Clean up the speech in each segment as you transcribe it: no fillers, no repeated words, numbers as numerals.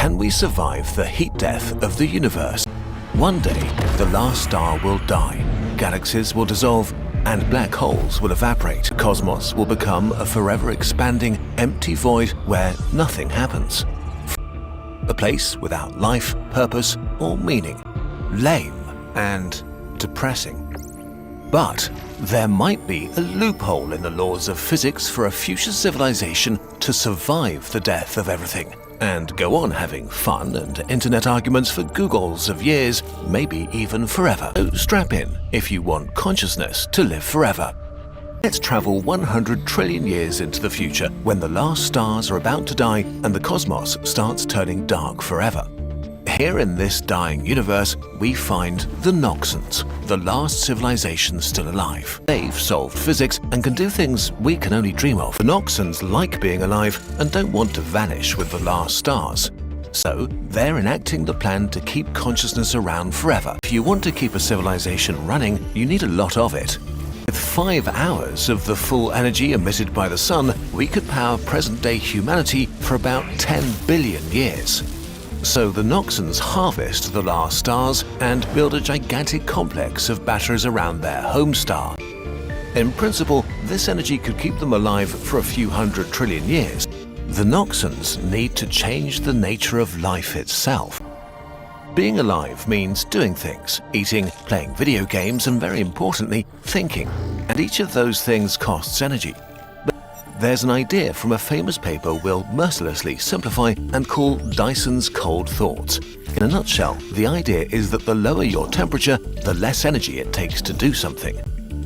Can we survive the heat death of the universe? One day, the last star will die, galaxies will dissolve, and black holes will evaporate. The cosmos will become a forever expanding, empty void where nothing happens. A place without life, purpose, or meaning. Lame and depressing. But there might be a loophole in the laws of physics for a future civilization to survive the death of everything and go on having fun and internet arguments for googles of years, maybe even forever. So strap in if you want consciousness to live forever. Let's travel 100 trillion years into the future when the last stars are about to die and the cosmos starts turning dark forever. Here in this dying universe, we find the Noxans, the last civilization still alive. They've solved physics and can do things we can only dream of. The Noxans like being alive and don't want to vanish with the last stars. So they're enacting the plan to keep consciousness around forever. If you want to keep a civilization running, you need a lot of it. With 5 hours of the full energy emitted by the sun, we could power present-day humanity for about 10 billion years. So the Noxans harvest the last stars and build a gigantic complex of batteries around their home star. In principle, this energy could keep them alive for a few 100 trillion years. The Noxans need to change the nature of life itself. Being alive means doing things, eating, playing video games, and very importantly, thinking. And each of those things costs energy. There's an idea from a famous paper we'll mercilessly simplify and call Dyson's cold thoughts. In a nutshell, the idea is that the lower your temperature, the less energy it takes to do something.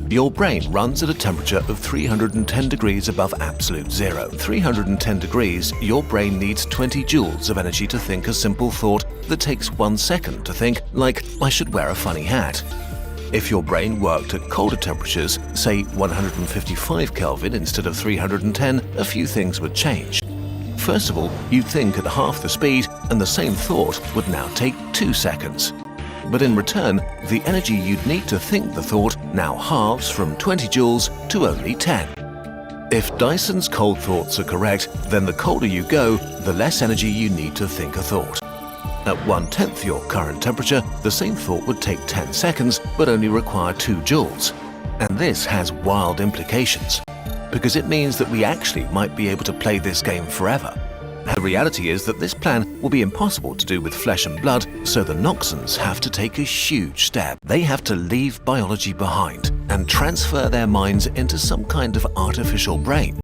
Your brain runs at a temperature of 310 degrees above absolute zero. 310 degrees, your brain needs 20 joules of energy to think a simple thought that takes 1 second to think, like, I should wear a funny hat. If your brain worked at colder temperatures, say 155 Kelvin instead of 310, a few things would change. First of all, you'd think at half the speed, and the same thought would now take 2 seconds. But in return, the energy you'd need to think the thought now halves from 20 joules to only 10. If Dyson's cold thoughts are correct, then the colder you go, the less energy you need to think a thought. At 1/10 your current temperature, the same thought would take 10 seconds but only require 2 joules. And this has wild implications, because it means that we actually might be able to play this game forever. The reality is that this plan will be impossible to do with flesh and blood, so the Noxans have to take a huge step. They have to leave biology behind and transfer their minds into some kind of artificial brain.